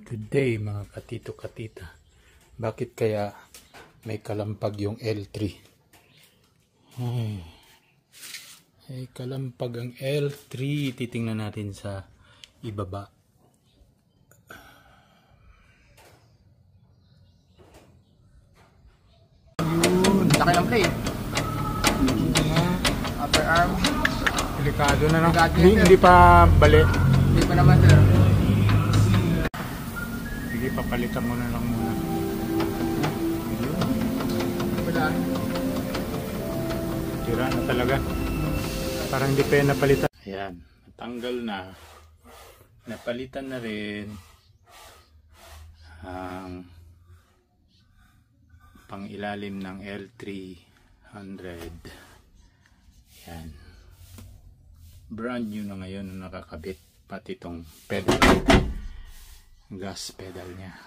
Good day mga katito katita. Bakit kaya may kalampag yung L3? Ay kalampag ang L3. Titingnan natin sa ibaba. Yun, laki ng plate. Upper arm. Delikado na, no? Delikado yan, Hindi pa bali. Hindi pa naman, sir. Sige, papalitan mo na lang muna. Wala. Tira na talaga. Parang hindi pa yan napalitan. Ayan, natanggal na. Napalitan na rin ang pang-ilalim ng L300. Ayan. Brand new na ngayon na nakakabit. Pati itong pedal. Gas pedal niya.